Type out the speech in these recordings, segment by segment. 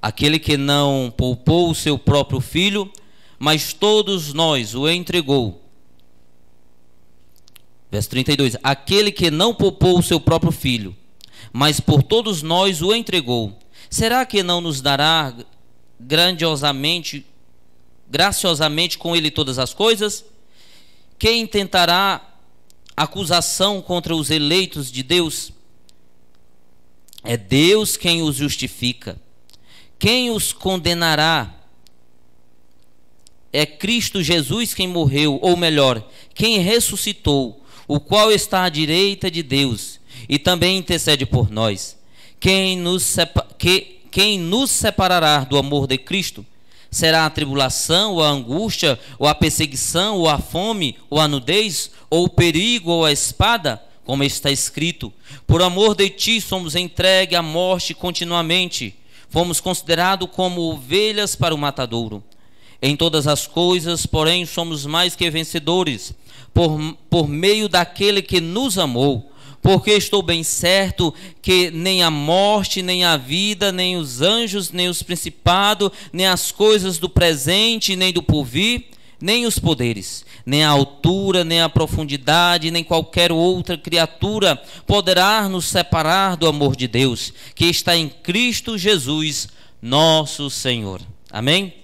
aquele que não poupou o seu próprio filho, mas todos nós o entregou. Verso 32. Aquele que não poupou o seu próprio filho, mas por todos nós o entregou, será que não nos dará graciosamente com ele todas as coisas? Quem tentará acusação contra os eleitos de Deus? É Deus quem os justifica. Quem os condenará? É Cristo Jesus quem morreu, ou melhor, quem ressuscitou, o qual está à direita de Deus e também intercede por nós. Quem nos separará do amor de Cristo? Será a tribulação, ou a angústia, ou a perseguição, ou a fome, ou a nudez, ou o perigo, ou a espada? Como está escrito: por amor de ti somos entregues à morte continuamente, fomos considerados como ovelhas para o matadouro. Em todas as coisas, porém, somos mais que vencedores, por meio daquele que nos amou. Porque estou bem certo que nem a morte, nem a vida, nem os anjos, nem os principados, nem as coisas do presente, nem do porvir, nem os poderes, nem a altura, nem a profundidade, nem qualquer outra criatura poderá nos separar do amor de Deus, que está em Cristo Jesus, nosso Senhor. Amém?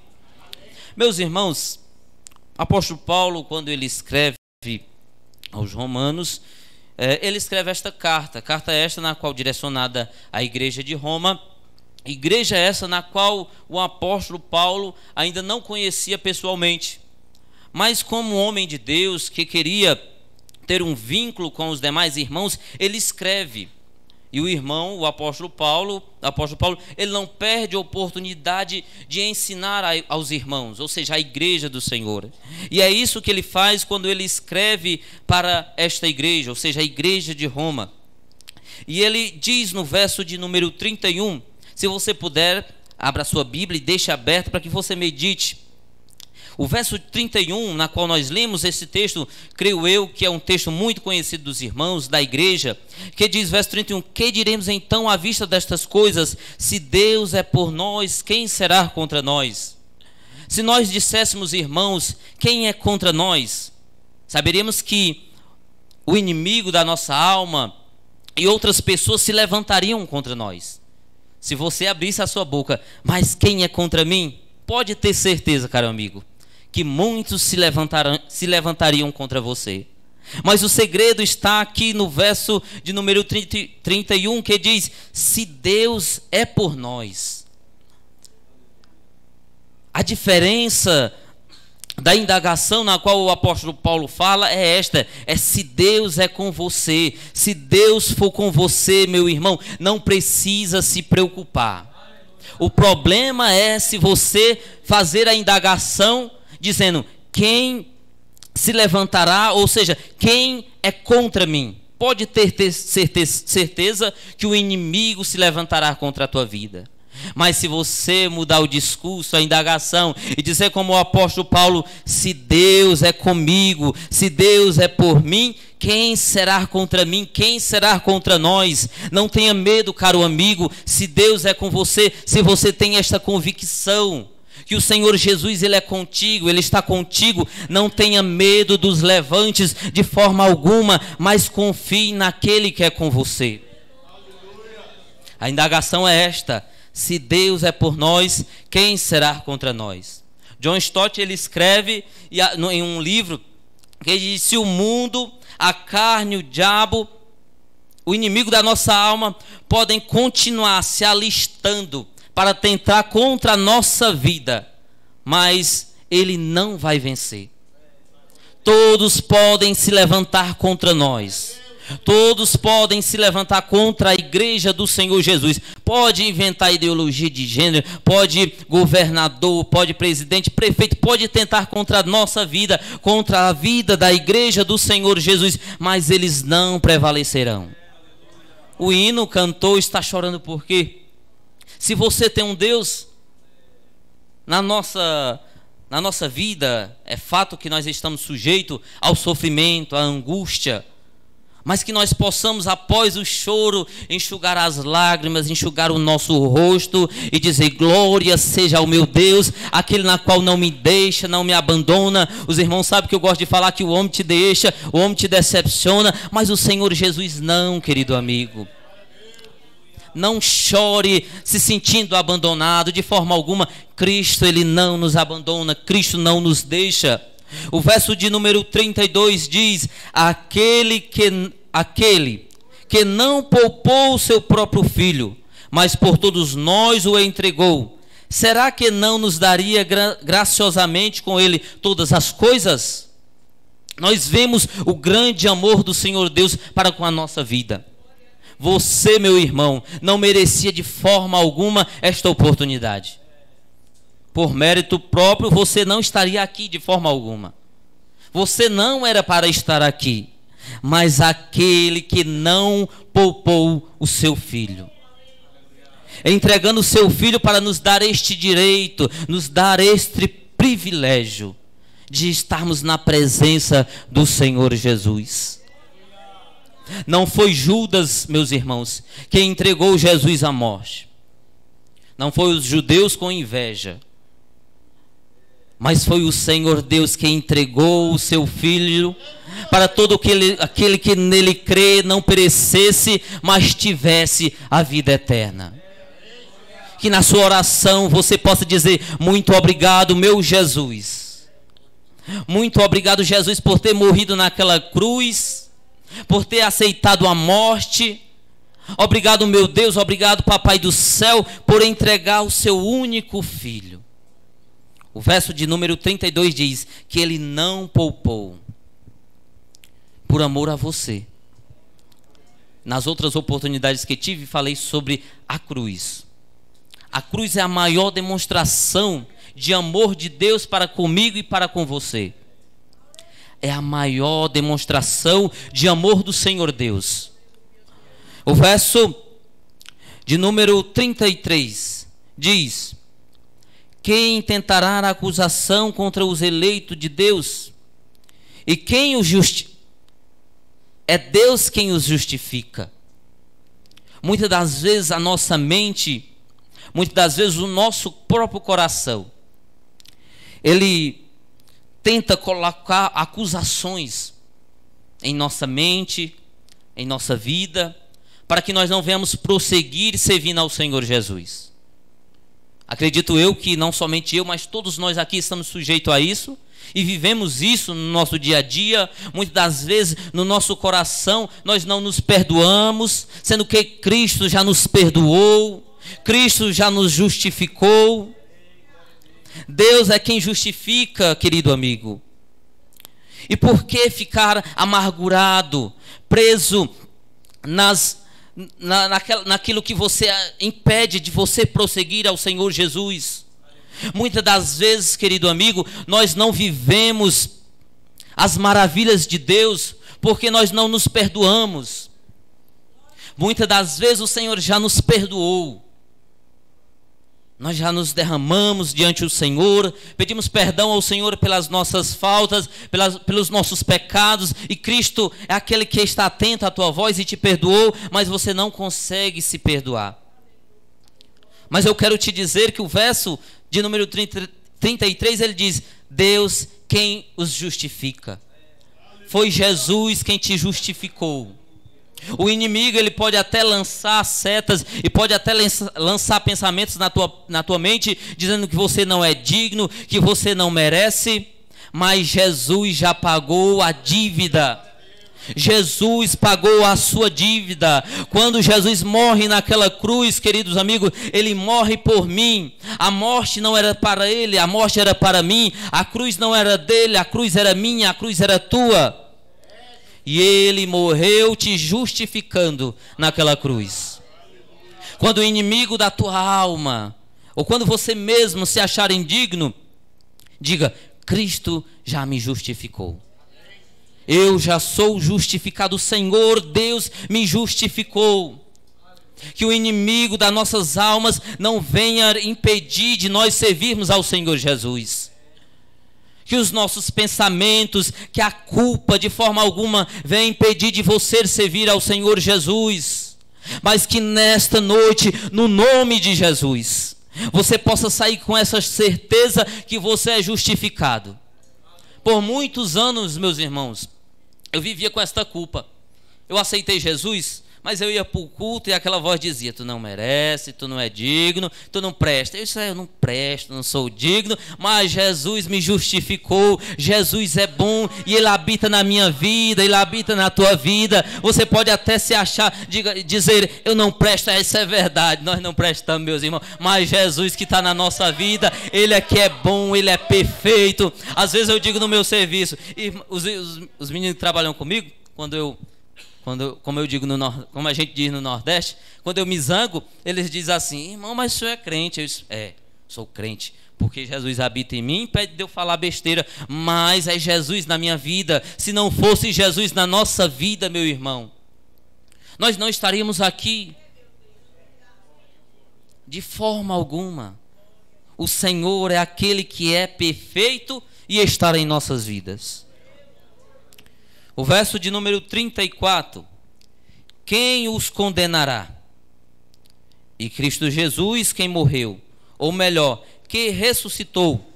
Meus irmãos, o apóstolo Paulo, quando ele escreve aos Romanos, ele escreve esta carta esta na qual direcionada à igreja de Roma, igreja essa na qual o apóstolo Paulo ainda não conhecia pessoalmente, mas como homem de Deus que queria ter um vínculo com os demais irmãos, ele escreve. E o irmão, o apóstolo Paulo, ele não perde a oportunidade de ensinar aos irmãos, ou seja, à igreja do Senhor. E é isso que ele faz quando ele escreve para esta igreja, ou seja, a igreja de Roma. E ele diz no verso de número 31, se você puder, abra sua Bíblia e deixe aberto para que você medite. O verso 31, na qual nós lemos esse texto, creio eu que é um texto muito conhecido dos irmãos da igreja, que diz, verso 31, que diremos então à vista destas coisas? Se Deus é por nós, quem será contra nós? Se nós disséssemos, irmãos, quem é contra nós? Saberíamos que o inimigo da nossa alma e outras pessoas se levantariam contra nós. Se você abrisse a sua boca, mas quem é contra mim? Pode ter certeza, caro amigo, que muitos se levantariam contra você. Mas o segredo está aqui no verso de número 31, que diz, se Deus é por nós. A diferença da indagação na qual o apóstolo Paulo fala é esta, é se Deus é com você. Se Deus for com você, meu irmão, não precisa se preocupar. O problema é se você fazer a indagação dizendo, quem se levantará, ou seja, quem é contra mim? Pode ter certeza que o inimigo se levantará contra a tua vida. Mas se você mudar o discurso, a indagação, e dizer como o apóstolo Paulo, se Deus é comigo, se Deus é por mim, quem será contra mim? Quem será contra nós? Não tenha medo, caro amigo, se Deus é com você, se você tem esta convicção que o Senhor Jesus, Ele é contigo, Ele está contigo, não tenha medo dos levantes de forma alguma, mas confie naquele que é com você. A indagação é esta, se Deus é por nós, quem será contra nós? John Stott, ele escreve em um livro, que diz, se o mundo, a carne, o diabo, o inimigo da nossa alma, podem continuar se alistando para tentar contra a nossa vida, mas ele não vai vencer. Todos podem se levantar contra nós. Todos podem se levantar contra a igreja do Senhor Jesus. Pode inventar ideologia de gênero, pode governador, pode presidente, prefeito, pode tentar contra a nossa vida, contra a vida da igreja do Senhor Jesus, mas eles não prevalecerão. O hino cantou, está chorando por quê? Se você tem um Deus na nossa vida, é fato que nós estamos sujeitos ao sofrimento, à angústia. mas que nós possamos, após o choro, enxugar as lágrimas, enxugar o nosso rosto e dizer: glória seja ao meu Deus, aquele na qual não me deixa, não me abandona. Os irmãos sabem que eu gosto de falar que o homem te deixa, o homem te decepciona, mas o Senhor Jesus não, querido amigo. Não chore se sentindo abandonado de forma alguma. Cristo, Ele não nos abandona, Cristo não nos deixa. O verso de número 32 diz: aquele que não poupou o seu próprio filho, mas por todos nós o entregou, será que não nos daria graciosamente com ele todas as coisas? Nós vemos o grande amor do Senhor Deus para com a nossa vida. Você, meu irmão, não merecia de forma alguma esta oportunidade. Por mérito próprio, você não estaria aqui de forma alguma. Você não era para estar aqui. Mas aquele que não poupou o seu filho, entregando o seu filho para nos dar este direito, nos dar este privilégio de estarmos na presença do Senhor Jesus. Não foi Judas, meus irmãos, que entregou Jesus à morte. Não foi os judeus com inveja, mas foi o Senhor Deus que entregou o seu Filho para todo aquele que nele crê não perecesse, mas tivesse a vida eterna. Que na sua oração você possa dizer: muito obrigado, meu Jesus. Muito obrigado, Jesus, por ter morrido naquela cruz, por ter aceitado a morte. Obrigado, meu Deus, obrigado, Papai do céu, por entregar o seu único Filho. O verso de número 32 diz que Ele não poupou por amor a você. Nas outras oportunidades que tive, falei sobre a cruz. A cruz é a maior demonstração de amor de Deus para comigo e para com você. É a maior demonstração de amor do Senhor Deus. O verso de número 33 diz: quem intentará a acusação contra os eleitos de Deus? E quem os justifica? É Deus quem os justifica. Muitas das vezes a nossa mente, muitas das vezes o nosso próprio coração, ele tenta colocar acusações em nossa mente, em nossa vida, para que nós não venhamos prosseguir servindo ao Senhor Jesus. Acredito eu que não somente eu, mas todos nós aqui estamos sujeitos a isso e vivemos isso no nosso dia a dia. Muitas das vezes no nosso coração nós não nos perdoamos, sendo que Cristo já nos perdoou, Cristo já nos justificou. Deus é quem justifica, querido amigo. E por que ficar amargurado, preso naquilo que você impede de você prosseguir ao Senhor Jesus? Muitas das vezes, querido amigo, nós não vivemos as maravilhas de Deus porque nós não nos perdoamos. Muitas das vezes o Senhor já nos perdoou. Nós já nos derramamos diante do Senhor, pedimos perdão ao Senhor pelas nossas faltas, pelos nossos pecados, e Cristo é aquele que está atento à tua voz e te perdoou, mas você não consegue se perdoar. Mas eu quero te dizer que o verso de número 33, ele diz: Deus quem os justifica. Foi Jesus quem te justificou. O inimigo, ele pode até lançar setas e pode até lançar pensamentos na tua mente, dizendo que você não é digno, que você não merece, mas Jesus já pagou a dívida. Jesus pagou a sua dívida. Quando Jesus morre naquela cruz, queridos amigos, ele morre por mim. A morte não era para ele, a morte era para mim. A cruz não era dele, a cruz era minha, a cruz era tua. E ele morreu te justificando naquela cruz. Quando o inimigo da tua alma, ou quando você mesmo se achar indigno, diga: Cristo já me justificou. Eu já sou justificado, o Senhor Deus me justificou. Que o inimigo das nossas almas não venha impedir de nós servirmos ao Senhor Jesus. que os nossos pensamentos, que a culpa de forma alguma venha impedir de você servir ao Senhor Jesus, mas que nesta noite, no nome de Jesus, você possa sair com essa certeza que você é justificado. Por muitos anos, meus irmãos, eu vivia com esta culpa. Eu aceitei Jesus, mas eu ia para o culto e aquela voz dizia: tu não merece, tu não é digno, tu não presta. Eu disse: eu não presto, não sou digno, mas Jesus me justificou. Jesus é bom e Ele habita na minha vida, Ele habita na tua vida. Você pode até se achar, dizer: eu não presto. Isso é verdade, nós não prestamos, meus irmãos, mas Jesus que está na nossa vida, Ele é que é bom, Ele é perfeito. Às vezes eu digo no meu serviço, e os meninos que trabalham comigo, como eu digo, como a gente diz no Nordeste, quando eu me zango, eles dizem assim: irmão, mas o senhor é crente? Eu disse: sou crente, porque Jesus habita em mim, impede de eu falar besteira, mas é Jesus na minha vida. Se não fosse Jesus na nossa vida, meu irmão, nós não estaríamos aqui de forma alguma. O Senhor é aquele que é perfeito e está em nossas vidas. O verso de número 34. Quem os condenará? E Cristo Jesus, quem morreu, ou melhor, que ressuscitou,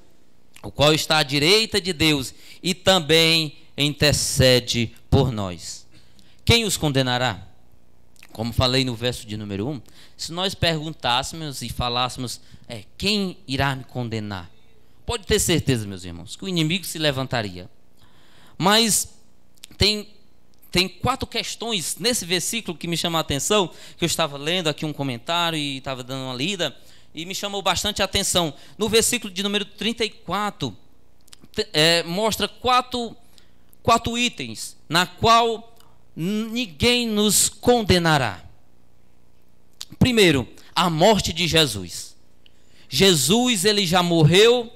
o qual está à direita de Deus e também intercede por nós. Quem os condenará? Como falei no verso de número 1, se nós perguntássemos e falássemos, quem irá me condenar? Pode ter certeza, meus irmãos, que o inimigo se levantaria. Mas tem 4 questões nesse versículo que me chamam a atenção, que eu estava lendo aqui um comentário e estava dando uma lida, e me chamou bastante a atenção. No versículo de número 34, mostra quatro itens, na qual ninguém nos condenará. Primeiro, a morte de Jesus. Jesus, ele já morreu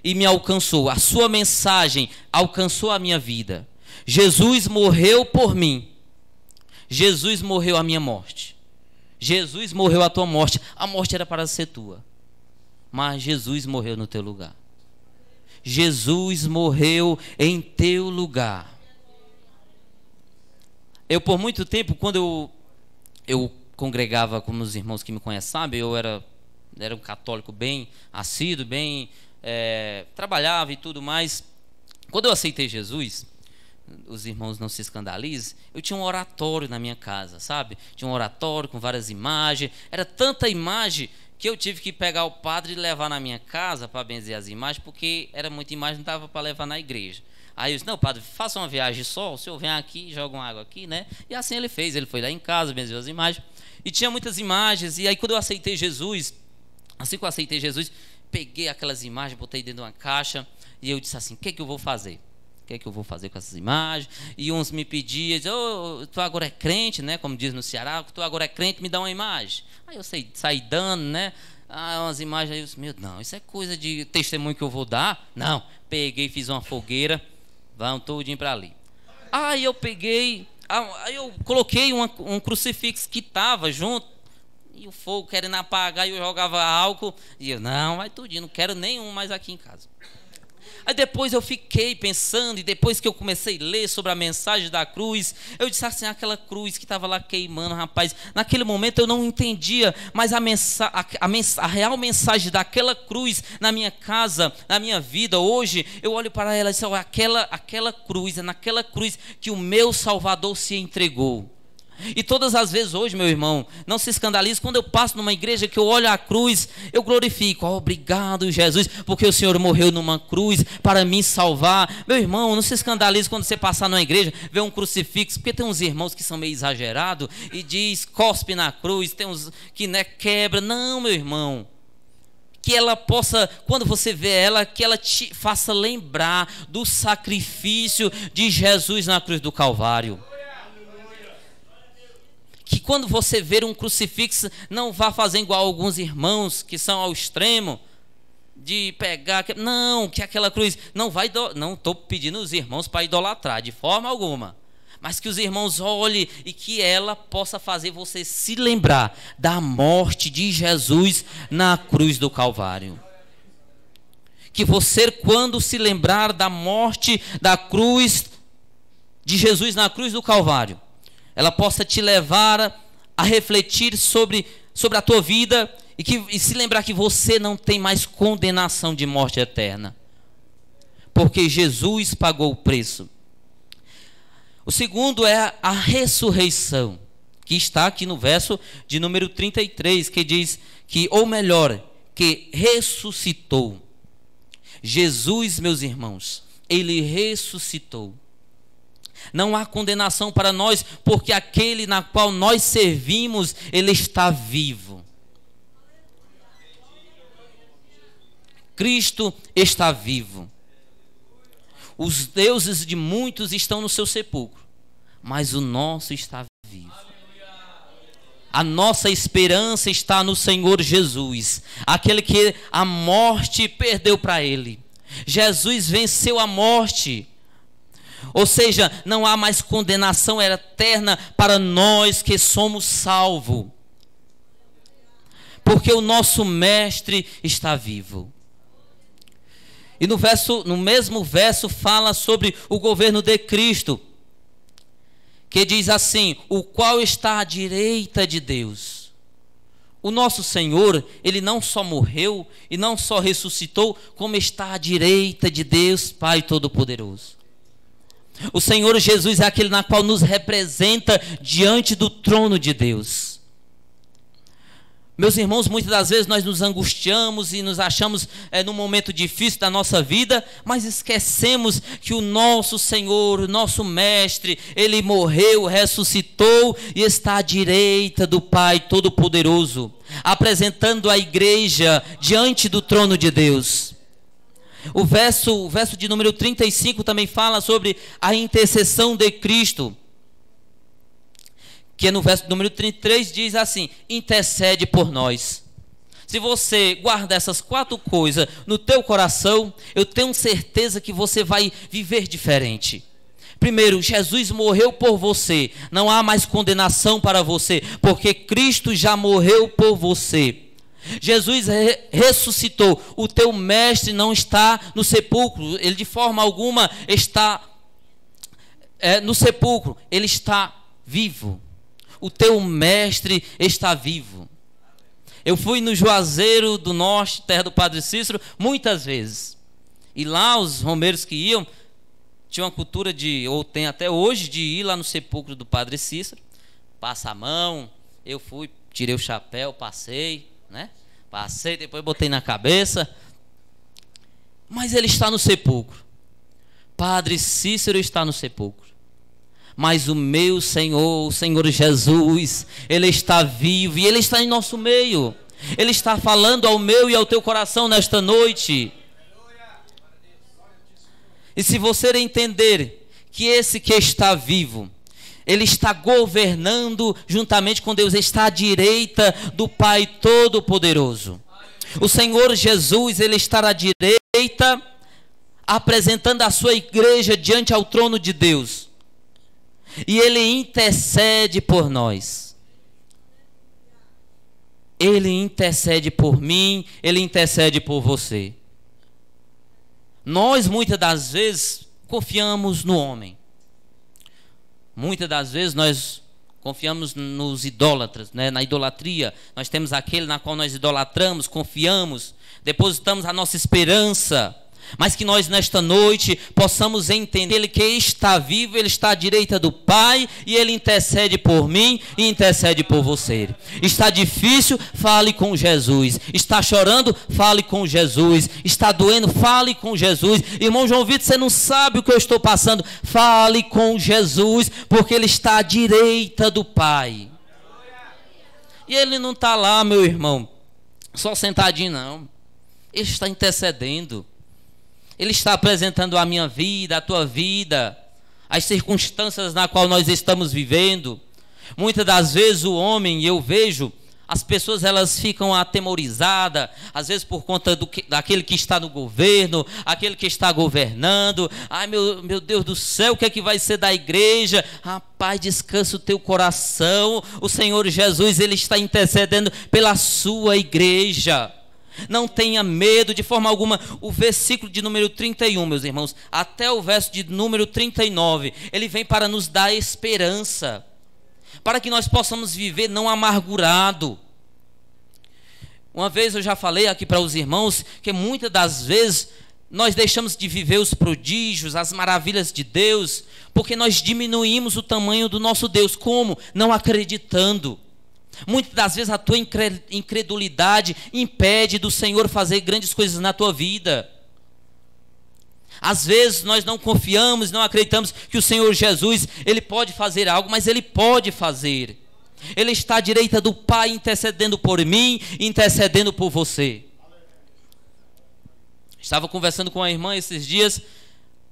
e me alcançou. A sua mensagem alcançou a minha vida. Jesus morreu por mim. Jesus morreu a minha morte. Jesus morreu a tua morte. A morte era para ser tua, mas Jesus morreu no teu lugar. Jesus morreu em teu lugar. Eu, por muito tempo, quando eu congregava, como os irmãos que me conhecem sabem, eu era um católico bem assíduo, trabalhava e tudo mais. Quando eu aceitei Jesus, os irmãos não se escandalizem, eu tinha um oratório na minha casa, sabe? Tinha um oratório com várias imagens. Era tanta imagem que eu tive que pegar o padre e levar na minha casa para benzer as imagens, porque era muita imagem, não dava para levar na igreja. Aí eu disse: não, padre, faça uma viagem só, o senhor vem aqui, joga uma água aqui, né? E assim ele fez, ele foi lá em casa, benzeu as imagens, e tinha muitas imagens. E aí quando eu aceitei Jesus, assim que eu aceitei Jesus, peguei aquelas imagens, botei dentro de uma caixa, e eu disse assim: o que é que eu vou fazer? O que é que eu vou fazer com essas imagens? E uns me pediam: tu agora é crente, né? Como diz no Ceará, tu agora é crente, me dá uma imagem. Aí eu saí dando, né? Umas imagens, aí eu disse: meu, não, isso é coisa de testemunho que eu vou dar? Não, peguei, fiz uma fogueira, vão todinho para ali. Aí eu peguei, aí eu coloquei um crucifixo que estava junto, e o fogo querendo apagar, e eu jogava álcool, e eu: não, vai tudinho, não quero nenhum mais aqui em casa. Aí depois eu fiquei pensando, e depois que eu comecei a ler sobre a mensagem da cruz, eu disse assim: aquela cruz que estava lá queimando, rapaz, naquele momento eu não entendia, mas a real mensagem daquela cruz na minha casa, na minha vida, hoje, eu olho para ela e digo: aquela cruz, é naquela cruz que o meu Salvador se entregou. E todas as vezes hoje, meu irmão, não se escandalize, quando eu passo numa igreja que eu olho a cruz, eu glorifico: obrigado, Jesus, porque o Senhor morreu numa cruz para me salvar. Meu irmão, não se escandalize quando você passar numa igreja, ver um crucifixo, porque tem uns irmãos que são meio exagerados e diz: cospe na cruz, tem uns que quebra. Não, meu irmão, que ela possa, quando você vê ela, que ela te faça lembrar do sacrifício de Jesus na cruz do Calvário. Que quando você ver um crucifixo, não vá fazer igual alguns irmãos que são ao extremo de pegar, não, que aquela cruz não estou pedindo os irmãos para idolatrar de forma alguma, mas que os irmãos olhem e que ela possa fazer você se lembrar da morte de Jesus na cruz do Calvário. que você, quando se lembrar da morte da cruz, de Jesus na cruz do Calvário, ela possa te levar a refletir sobre a tua vida e se lembrar que você não tem mais condenação de morte eterna, porque Jesus pagou o preço. O segundo é a ressurreição, que está aqui no verso de número 33, que diz que, ou melhor, que ressuscitou. Jesus, meus irmãos, ele ressuscitou. Não há condenação para nós, porque aquele na qual nós servimos, ele está vivo. Cristo está vivo. Os deuses de muitos estão no seu sepulcro, mas o nosso está vivo. A nossa esperança está no Senhor Jesus, aquele que a morte perdeu para ele. Jesus venceu a morte. Ou seja, não há mais condenação eterna para nós que somos salvos, porque o nosso mestre está vivo. E no mesmo verso fala sobre o governo de Cristo, que diz assim: o qual está à direita de Deus. O nosso Senhor, ele não só morreu e não só ressuscitou, como está à direita de Deus Pai Todo-Poderoso. O Senhor Jesus é aquele na qual nos representa diante do trono de Deus. Meus irmãos, muitas das vezes nós nos angustiamos e nos achamos num momento difícil da nossa vida, mas esquecemos que o nosso Senhor, o nosso Mestre, ele morreu, ressuscitou e está à direita do Pai Todo-Poderoso, apresentando a igreja diante do trono de Deus. O verso de número 35 também fala sobre a intercessão de Cristo, que no verso número 33 diz assim: intercede por nós. Se você guarda essas 4 coisas no teu coração, eu tenho certeza que você vai viver diferente. Primeiro, Jesus morreu por você, não há mais condenação para você, porque Cristo já morreu por você. Jesus ressuscitou, o teu mestre não está no sepulcro, ele de forma alguma está no sepulcro, ele está vivo. O teu mestre está vivo. Eu fui no Juazeiro do Norte, terra do Padre Cícero, muitas vezes. E lá os romeiros que iam, tinham uma cultura ou tem até hoje, de ir lá no sepulcro do Padre Cícero, passa a mão. Eu fui, tirei o chapéu, passei, né? Passei, depois botei na cabeça. Mas ele está no sepulcro. Padre Cícero está no sepulcro. Mas o meu Senhor, o Senhor Jesus, ele está vivo e ele está em nosso meio. Ele está falando ao meu e ao teu coração nesta noite. E se você entender que esse que está vivo, ele está governando juntamente com Deus, está à direita do Pai Todo-Poderoso. O Senhor Jesus, ele está à direita, apresentando a sua igreja diante ao trono de Deus. E ele intercede por nós. Ele intercede por mim, ele intercede por você. Nós muitas das vezes confiamos no homem. Muitas das vezes nós confiamos nos idólatras, né? Na idolatria. Nós temos aquele na qual nós idolatramos, confiamos, depositamos a nossa esperança. Mas que nós nesta noite possamos entender ele que está vivo, ele está à direita do Pai e ele intercede por mim e intercede por você. Está difícil? Fale com Jesus. Está chorando? Fale com Jesus. Está doendo? Fale com Jesus. Irmão João Vitor, você não sabe o que eu estou passando? Fale com Jesus, porque ele está à direita do Pai. E ele não está lá, meu irmão, só sentadinho, não. Ele está intercedendo. Ele está apresentando a minha vida, a tua vida, as circunstâncias na qual nós estamos vivendo. Muitas das vezes o homem, eu vejo, as pessoas elas ficam atemorizadas, às vezes por conta daquele que está no governo, aquele que está governando. Ai meu Deus do céu, o que é que vai ser da igreja? Rapaz, descansa o teu coração. O Senhor Jesus, ele está intercedendo pela sua igreja. Não tenha medo de forma alguma. O versículo de número 31, meus irmãos, até o verso de número 39, ele vem para nos dar esperança, para que nós possamos viver não amargurado. Uma vez eu já falei aqui para os irmãos que muitas das vezes nós deixamos de viver os prodígios, as maravilhas de Deus, porque nós diminuímos o tamanho do nosso Deus. Como? Não acreditando. Muitas das vezes a tua incredulidade impede do Senhor fazer grandes coisas na tua vida. Às vezes nós não confiamos, não acreditamos que o Senhor Jesus, Ele pode fazer algo, mas Ele pode fazer. Ele está à direita do Pai, intercedendo por mim, intercedendo por você. Estava conversando com a irmã esses dias,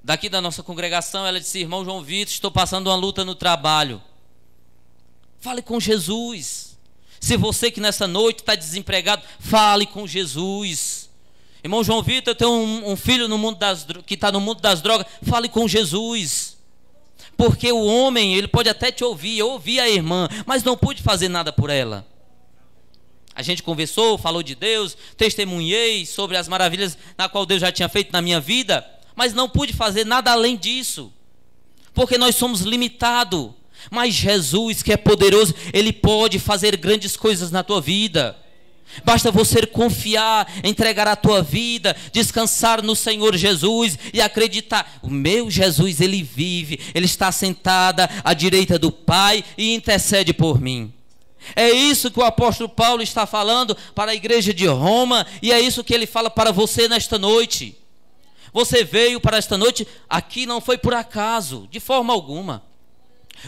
daqui da nossa congregação. Ela disse: irmão João Vitor, estou passando uma luta no trabalho. Fale com Jesus. Se você que nessa noite está desempregado, fale com Jesus. Irmão João Vitor, eu tenho um filho no mundo que está no mundo das drogas. Fale com Jesus. Porque o homem, ele pode até te ouvir. Eu ouvi a irmã, mas não pude fazer nada por ela. A gente conversou, falou de Deus, testemunhei sobre as maravilhas na qual Deus já tinha feito na minha vida, mas não pude fazer nada além disso, porque nós somos limitados. Mas Jesus, que é poderoso, Ele pode fazer grandes coisas na tua vida. Basta você confiar, entregar a tua vida, descansar no Senhor Jesus e acreditar: o meu Jesus, Ele vive, Ele está sentado à direita do Pai e intercede por mim. É isso que o apóstolo Paulo está falando para a igreja de Roma, e é isso que ele fala para você nesta noite. Você veio para esta noite, aqui não foi por acaso, de forma alguma.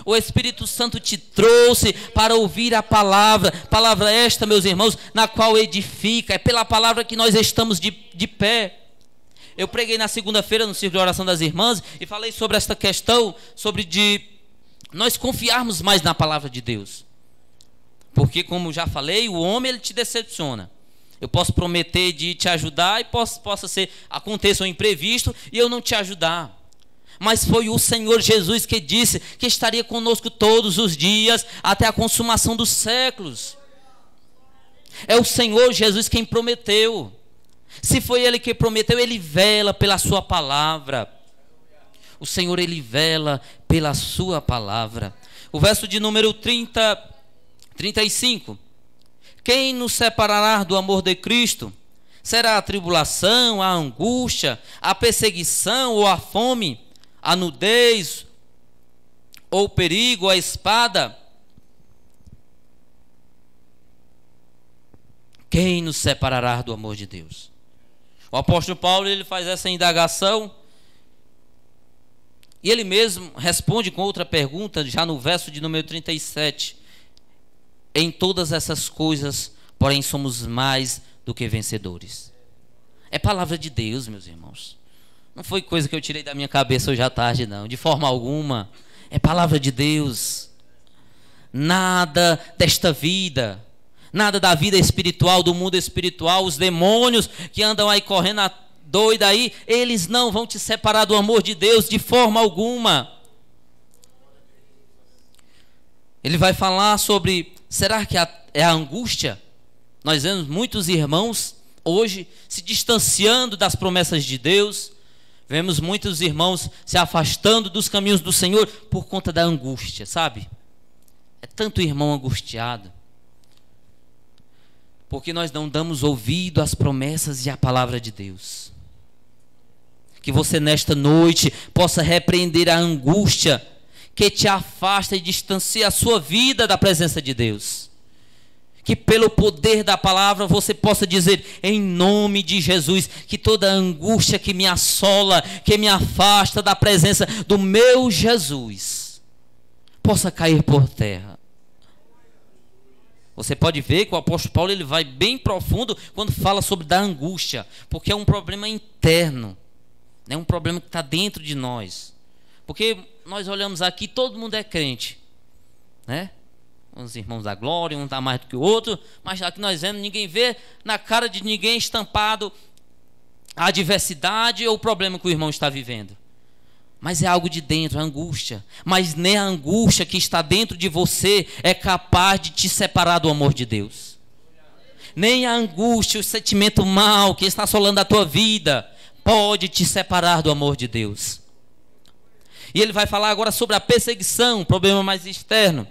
O Espírito Santo te trouxe para ouvir a palavra esta, meus irmãos, na qual edifica. É pela palavra que nós estamos de pé. Eu preguei na segunda-feira no Círculo de Oração das Irmãs e falei sobre esta questão, sobre de nós confiarmos mais na palavra de Deus. Porque, como já falei, o homem, ele te decepciona. Eu posso prometer de te ajudar e aconteça um imprevisto e eu não te ajudar. Mas foi o Senhor Jesus que disse que estaria conosco todos os dias até a consumação dos séculos. É o Senhor Jesus quem prometeu. Se foi Ele que prometeu, Ele vela pela sua palavra. O Senhor, Ele vela pela sua palavra. O verso de número 35. Quem nos separará do amor de Cristo? Será a tribulação, a angústia, a perseguição ou a fome, a nudez, ou o perigo, a espada? Quem nos separará do amor de Deus? O apóstolo Paulo, ele faz essa indagação, e ele mesmo responde com outra pergunta, já no verso de número 37. Em todas essas coisas, porém, somos mais do que vencedores. É palavra de Deus, meus irmãos. Não foi coisa que eu tirei da minha cabeça hoje à tarde, não. De forma alguma. É palavra de Deus. Nada desta vida, nada da vida espiritual, do mundo espiritual, os demônios que andam aí correndo a doida aí, eles não vão te separar do amor de Deus de forma alguma. Ele vai falar sobre, será que é a angústia? Nós vemos muitos irmãos hoje se distanciando das promessas de Deus. Vemos muitos irmãos se afastando dos caminhos do Senhor por conta da angústia, sabe? É tanto irmão angustiado, porque nós não damos ouvido às promessas e à palavra de Deus. Que você nesta noite possa repreender a angústia que te afasta e distancia a sua vida da presença de Deus. Que pelo poder da palavra você possa dizer, em nome de Jesus, que toda angústia que me assola, que me afasta da presença do meu Jesus, possa cair por terra. Você pode ver que o apóstolo Paulo, ele vai bem profundo quando fala sobre da angústia, porque é um problema interno, é um problema que está dentro de nós. Porque nós olhamos aqui, todo mundo é crente, né? Uns irmãos da glória, um está mais do que o outro, mas aqui nós vemos, ninguém vê na cara de ninguém estampado a adversidade ou o problema que o irmão está vivendo. Mas é algo de dentro, a angústia. Mas nem a angústia que está dentro de você é capaz de te separar do amor de Deus. nem a angústia, o sentimento mal que está assolando a tua vida pode te separar do amor de Deus. E ele vai falar agora sobre a perseguição, um problema mais externo.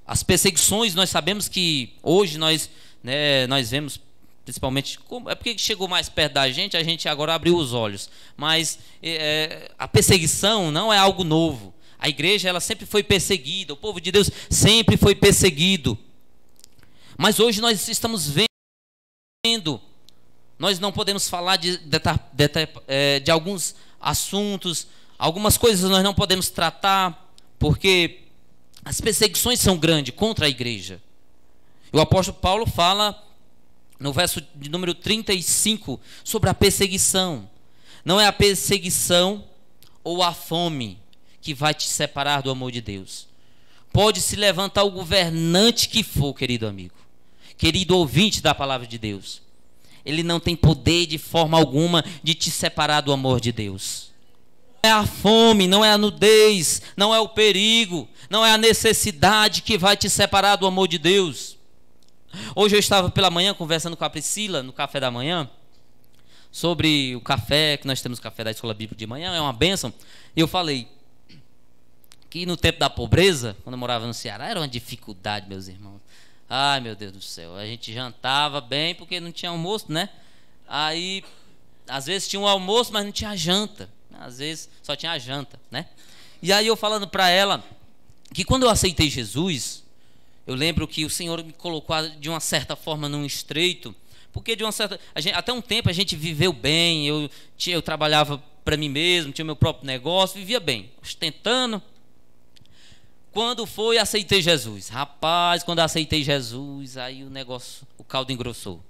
As perseguições, nós sabemos que hoje nós vemos, principalmente, é porque chegou mais perto da gente, a gente agora abriu os olhos. Mas a perseguição não é algo novo. A igreja, ela sempre foi perseguida, o povo de Deus sempre foi perseguido. Mas hoje nós estamos vendo, nós não podemos falar de alguns assuntos, algumas coisas nós não podemos tratar, porque as perseguições são grandes contra a igreja. O apóstolo Paulo fala no verso de número 35 sobre a perseguição. Não é a perseguição ou a fome que vai te separar do amor de Deus. Pode se levantar o governante que for, querido amigo, querido ouvinte da palavra de Deus. Ele não tem poder de forma alguma de te separar do amor de Deus. Não é a fome, não é a nudez, não é o perigo, não é a necessidade que vai te separar do amor de Deus. Hoje eu estava pela manhã conversando com a Priscila no café da manhã sobre o café, que nós temos café da escola bíblica de manhã, é uma bênção. E eu falei que no tempo da pobreza, quando eu morava no Ceará, era uma dificuldade, meus irmãos. Ai, meu Deus do céu, a gente jantava bem porque não tinha almoço, né? Aí, às vezes tinha um almoço, mas não tinha janta. Às vezes só tinha a janta, né? E aí eu falando para ela que quando eu aceitei Jesus, eu lembro que o Senhor me colocou de uma certa forma num estreito, porque até um tempo a gente viveu bem, eu trabalhava para mim mesmo, tinha o meu próprio negócio, vivia bem, ostentando. Quando foi, aceitei Jesus. Rapaz, quando eu aceitei Jesus, aí o caldo engrossou.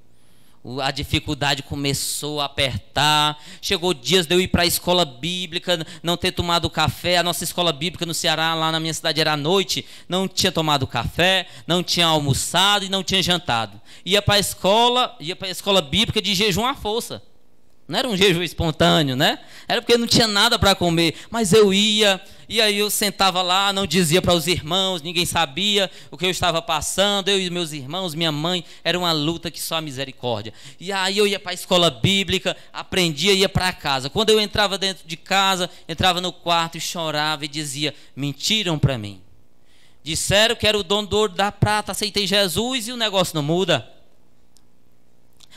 A dificuldade começou a apertar. Chegou dias de eu ir para a escola bíblica, não ter tomado café. A nossa escola bíblica no Ceará, lá na minha cidade, era à noite. Não tinha tomado café, não tinha almoçado e não tinha jantado. Ia para a escola bíblica de jejum à força. Não era um jejum espontâneo, né? Era porque não tinha nada para comer. Mas eu ia, e aí eu sentava lá, não dizia para os irmãos, ninguém sabia o que eu estava passando. Eu e meus irmãos, minha mãe, era uma luta que só a misericórdia. E aí eu ia para a escola bíblica, aprendia e ia para casa. Quando eu entrava dentro de casa, entrava no quarto e chorava e dizia: mentiram para mim. Disseram que era o dono do ouro da prata, aceitei Jesus e o negócio não muda.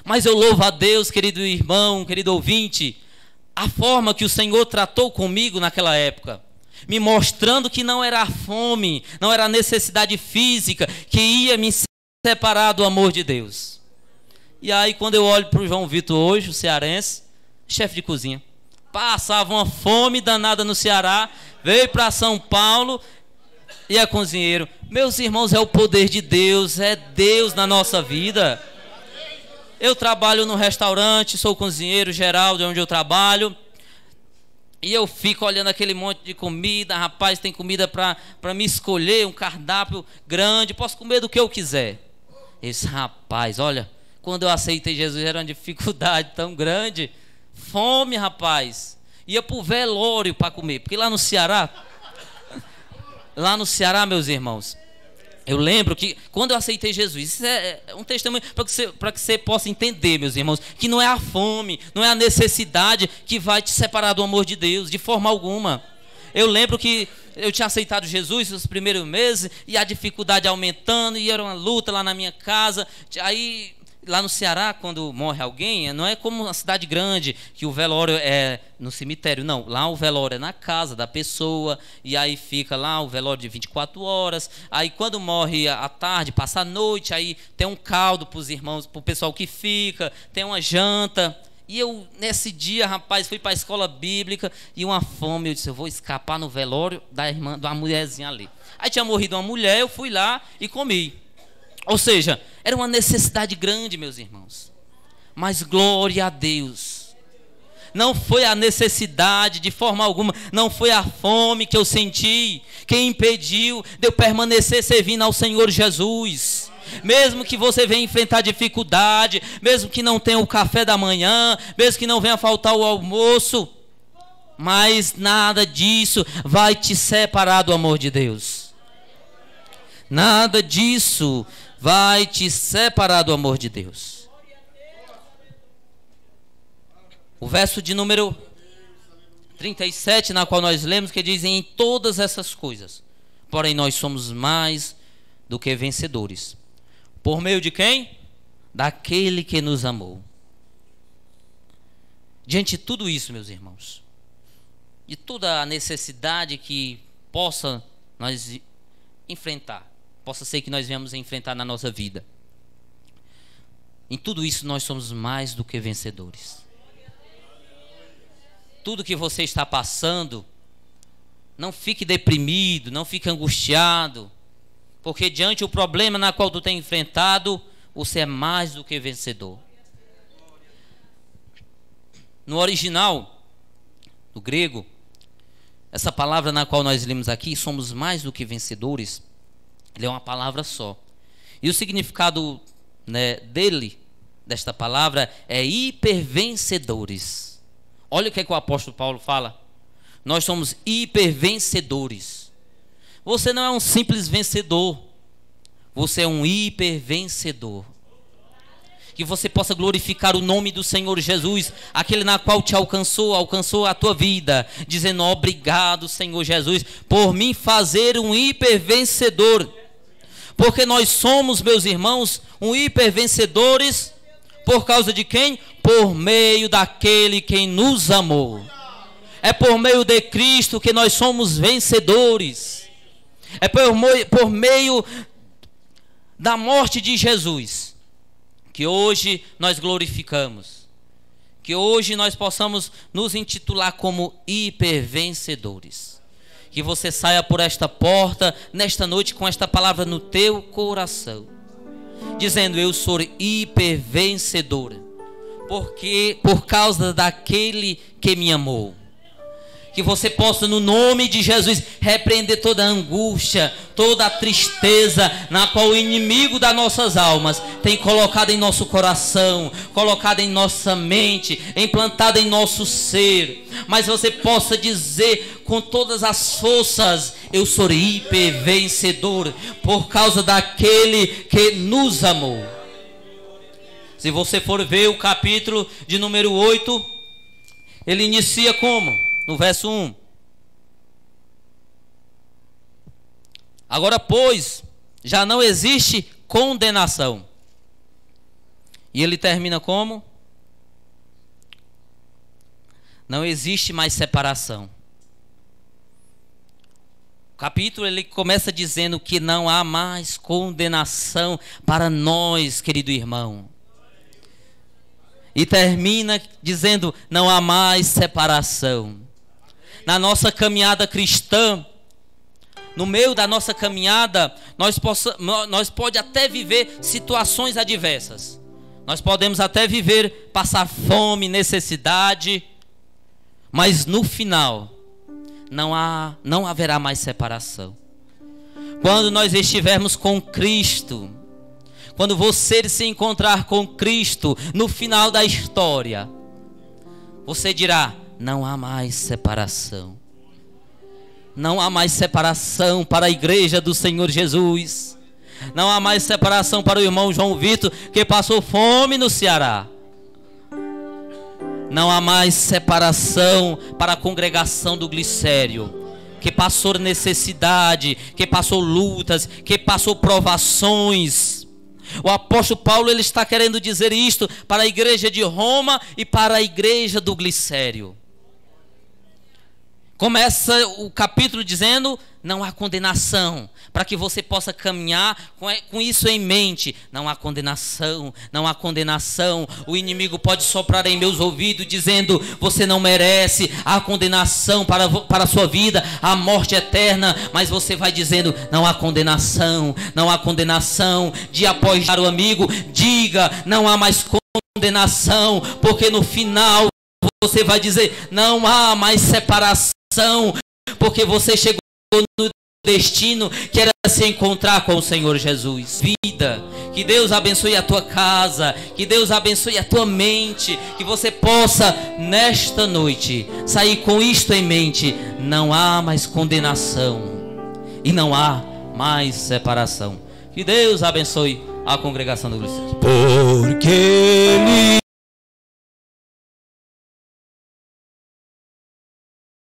Mas eu louvo a Deus, querido irmão, querido ouvinte, a forma que o Senhor tratou comigo naquela época, me mostrando que não era a fome, não era a necessidade física que ia me separar do amor de Deus. E aí quando eu olho para o João Vitor hoje, o cearense, chefe de cozinha, passava uma fome danada no Ceará, veio para São Paulo e é cozinheiro. Meus irmãos, é o poder de Deus, é Deus na nossa vida. Eu trabalho no restaurante, sou cozinheiro geral de onde eu trabalho. E eu fico olhando aquele monte de comida. Rapaz, tem comida para me escolher, um cardápio grande. Posso comer do que eu quiser. Esse rapaz, olha, quando eu aceitei Jesus era uma dificuldade tão grande. Fome, rapaz. Ia para o velório para comer. Porque lá no Ceará, meus irmãos, eu lembro que quando eu aceitei Jesus, isso é um testemunho para que você possa entender, meus irmãos, que não é a fome, não é a necessidade que vai te separar do amor de Deus, de forma alguma. Eu lembro que eu tinha aceitado Jesus nos primeiros meses e a dificuldade aumentando e era uma luta lá na minha casa. Aí, lá no Ceará, quando morre alguém, não é como uma cidade grande, que o velório é no cemitério, não. Lá o velório é na casa da pessoa, e aí fica lá o velório de 24 horas. Aí quando morre à tarde, passa a noite, aí tem um caldo para os irmãos, para o pessoal que fica, tem uma janta. E eu, nesse dia, rapaz, fui para a escola bíblica e uma fome, eu disse, eu vou escapar no velório da irmã, de uma mulherzinha ali. Aí tinha morrido uma mulher, eu fui lá e comi. Ou seja, era uma necessidade grande, meus irmãos. Mas glória a Deus. Não foi a necessidade de forma alguma, não foi a fome que eu senti que impediu de eu permanecer servindo ao Senhor Jesus. Mesmo que você venha enfrentar dificuldade, mesmo que não tenha o café da manhã, mesmo que não venha faltar o almoço, mas nada disso vai te separar do amor de Deus. Nada disso vai te separar do amor de Deus. O verso de número 37, na qual nós lemos, que diz: em todas essas coisas, porém nós somos mais do que vencedores. Por meio de quem? Daquele que nos amou. Diante de tudo isso, meus irmãos, de toda a necessidade que possa nós enfrentar, possa ser que nós venhamos enfrentar na nossa vida, em tudo isso nós somos mais do que vencedores. Tudo que você está passando, não fique deprimido, não fique angustiado, porque diante do problema na qual tu tem enfrentado, você é mais do que vencedor. No original, no grego, essa palavra na qual nós lemos aqui, somos mais do que vencedores, ele é uma palavra só. E o significado, desta palavra, é hipervencedores. Olha o que é que o apóstolo Paulo fala. Nós somos hipervencedores. Você não é um simples vencedor, você é um hipervencedor. Que você possa glorificar o nome do Senhor Jesus, aquele na qual te alcançou a tua vida, dizendo: obrigado, Senhor Jesus, por me fazer um hipervencedor. Porque nós somos, meus irmãos, um hipervencedores por causa de quem? Por meio daquele que nos amou. É por meio de Cristo que nós somos vencedores. É por meio da morte de Jesus que hoje nós glorificamos, que hoje nós possamos nos intitular como hipervencedores. Que você saia por esta porta nesta noite com esta palavra no teu coração, dizendo: eu sou hipervencedor, porque por causa daquele que me amou. Que você possa, no nome de Jesus, repreender toda a angústia, toda a tristeza na qual o inimigo das nossas almas tem colocado em nosso coração, colocado em nossa mente, implantado em nosso ser. Mas você possa dizer com todas as forças: eu sou hipervencedor por causa daquele que nos amou. Se você for ver o capítulo de número 8, ele inicia como? No verso 1. Agora, pois, já não existe condenação. E ele termina como? Não existe mais separação. O capítulo ele começa dizendo que não há mais condenação para nós, querido irmão. E termina dizendo: não há mais separação. Na nossa caminhada cristã, no meio da nossa caminhada, nós podemos até viver situações adversas. Nós podemos até passar fome, necessidade, mas no final não haverá mais separação. Quando nós estivermos com Cristo, quando você se encontrar com Cristo no final da história, você dirá: não há mais separação. Não há mais separação para a igreja do Senhor Jesus. Não há mais separação para o irmão João Vitor, que passou fome no Ceará. Não há mais separação para a congregação do Glicério, que passou necessidade, que passou lutas, que passou provações. O apóstolo Paulo ele está querendo dizer isto para a igreja de Roma e para a igreja do Glicério. Começa o capítulo dizendo: não há condenação, para que você possa caminhar com isso em mente. Não há condenação, não há condenação. O inimigo pode soprar em meus ouvidos dizendo: você não merece a condenação para a sua vida, a morte eterna. Mas você vai dizendo: não há condenação, não há condenação. Dia após dia, o amigo, diga: não há mais condenação, porque no final você vai dizer: não há mais separação, porque você chegou no destino que era se encontrar com o Senhor Jesus. Vida, que Deus abençoe a tua casa, que Deus abençoe a tua mente, que você possa nesta noite sair com isto em mente: não há mais condenação e não há mais separação. Que Que Deus abençoe a congregação do Glicério. Porque Ele